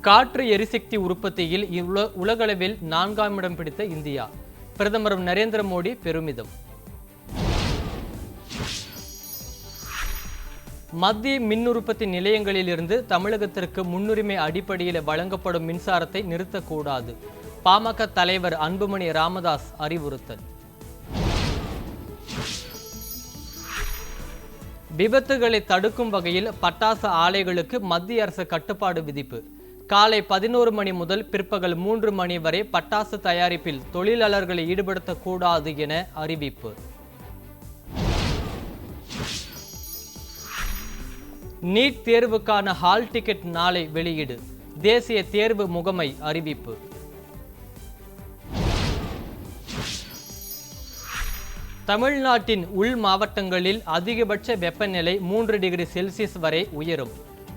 காற்று எரிசக்தி உற்பத்தியில் உலகளவில் 4ஆம் இடம் பிடித்த இந்தியா. பிரதமர் நரேந்திர மோடி பெருமிதம். மத்திய மின் உற்பத்தி நிலையங்களிலிருந்து தமிழகத்திற்கு முன்னுரிமை அடிப்படையில் வழங்கப்படும் மின்சாரத்தை நிறுத்தக்கூடாது. பாமக தலைவர் அன்புமணி ராமதாஸ் அறிவுறுத்தல். விபத்துகளை தடுக்கும் வகையில் பட்டாசு ஆலைகளுக்கு மத்திய அரசு கட்டுப்பாடு விதிப்பு. காலை 11 மணி முதல் பிற்பகல் 3 மணி வரை பட்டாசு தயாரிப்பில் தொழிலாளர்களை ஈடுபடுத்தக்கூடாது என அறிவிப்பு. நீட் தேர்வுக்கான ஹால் டிக்கெட் நாளை வெளியீடு. தேசிய தேர்வு முகமை அறிவிப்பு. தமிழ்நாட்டின் உள் மாவட்டங்களில் அதிகபட்ச வெப்பநிலை 3 டிகிரி செல்சியஸ் வரை உயரும்.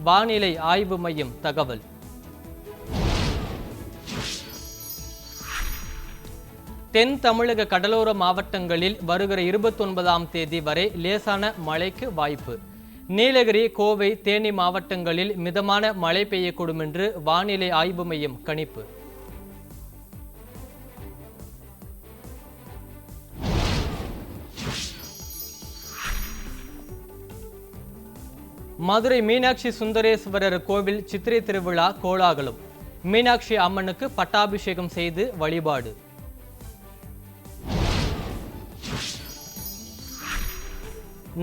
வானிலை ஆய்வு மையம் தகவல். தென் தமிழக கடலோர மாவட்டங்களில் வருகிற 29ஆம் தேதி வரை லேசான மழைக்கு வாய்ப்பு. நீலகிரி, கோவை, தேனி மாவட்டங்களில் மிதமான மழை பெய்யக்கூடும் என்று வானிலை ஆய்வு மையம் கணிப்பு. மதுரை மீனாட்சி சுந்தரேஸ்வரர் கோவில் சித்திரை திருவிழா கோலாகலம். மீனாட்சி அம்மனுக்கு பட்டாபிஷேகம் செய்து வழிபாடு.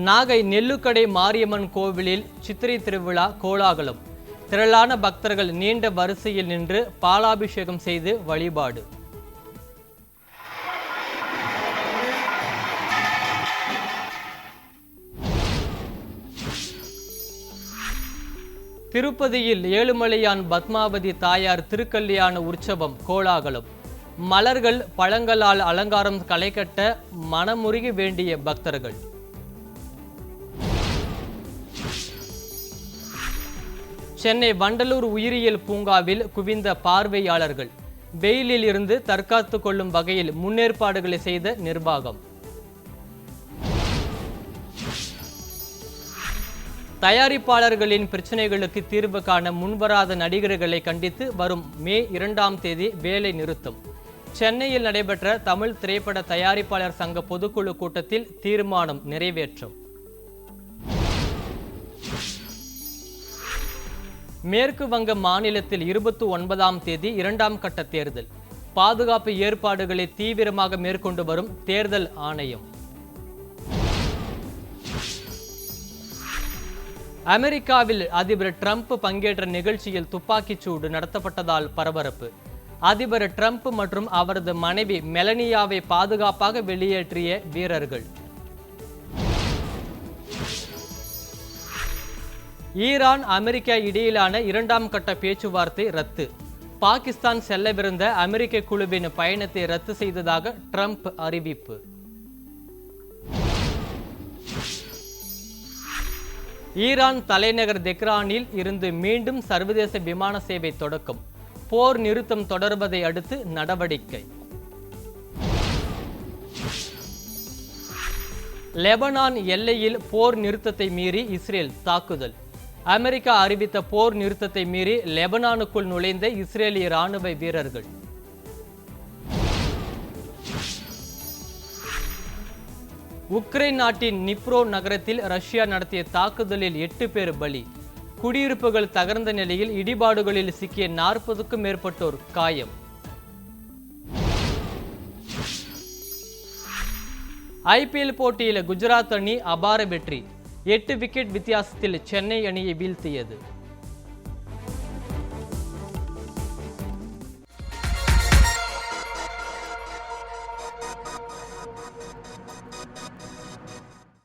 நாகை நெல்லுக்கடை மாரியம்மன் கோவிலில் சித்திரை திருவிழா கோலாகலம். திரளான பக்தர்கள் நீண்ட வரிசையில் நின்று பாலாபிஷேகம் செய்து வழிபாடு. திருப்பதியில் ஏழுமலையான் பத்மாவதி தாயார் திருக்கல்யாண உற்சவம் கோலாகலம். மலர்கள், பழங்களால் அலங்காரம் களைகட்ட மனமுருகி வேண்டிய பக்தர்கள். சென்னை வண்டலூர் உயிரியல் பூங்காவில் குவிந்த பார்வையாளர்கள். வெயிலில் இருந்து தற்காத்து கொள்ளும் வகையில் முன்னேற்பாடுகளை செய்த நிர்வாகம். தயாரிப்பாளர்களின் பிரச்சனைகளுக்கு தீர்வு காண முன்வராத நடிகர்களை கண்டித்து வரும் மே 2ஆம் தேதி வேலை நிறுத்தம். சென்னையில் நடைபெற்ற தமிழ் திரைப்பட தயாரிப்பாளர் சங்க பொதுக்குழு கூட்டத்தில் தீர்மானம் நிறைவேற்றம். மேற்கு வங்க மாநிலத்தில் 29ஆம் தேதி 2ஆம் கட்ட தேர்தல். பாதுகாப்பு ஏற்பாடுகளை தீவிரமாக மேற்கொண்டு வரும் தேர்தல் ஆணையம். அமெரிக்காவில் அதிபர் ட்ரம்ப் பங்கேற்ற நிகழ்ச்சியில் துப்பாக்கிச் சூடு நடத்தப்பட்டதால் பரபரப்பு. அதிபர் ட்ரம்ப் மற்றும் அவரது மனைவி மெலனியாவை பாதுகாப்பாக வெளியேற்றிய வீரர்கள். ஈரான், அமெரிக்கா இடையிலான 2ஆம் கட்ட பேச்சுவார்த்தை ரத்து. பாகிஸ்தான் செல்லவிருந்த அமெரிக்க குழுவின் பயணத்தை ரத்து செய்ததாக ட்ரம்ப் அறிவிப்பு. ஈரான் தலைநகர் தெஹ்ரானில் இருந்து மீண்டும் சர்வதேச விமான சேவை தொடக்கம். போர் நிறுத்தம் தொடர்வதை அடுத்து நடவடிக்கை. லெபனான் எல்லையில் போர் நிறுத்தத்தை மீறி இஸ்ரேல் தாக்குதல். அமெரிக்கா அறிவித்த போர் நிறுத்தத்தை மீறி லெபனானுக்குள் நுழைந்த இஸ்ரேலிய ராணுவ வீரர்கள். உக்ரைன் நாட்டின் நிப்ரோ நகரத்தில் ரஷ்யா நடத்திய தாக்குதலில் 8 பேர் பலி. குடியிருப்புகள் தகர்ந்த நிலையில் இடிபாடுகளில் சிக்கிய 40க்கும் மேற்பட்டோர் காயம். ஐபிஎல் போட்டியில் குஜராத் அணி அபார வெற்றி. 8 விக்கெட் வித்தியாசத்தில் சென்னை அணியை வீழ்த்தியது.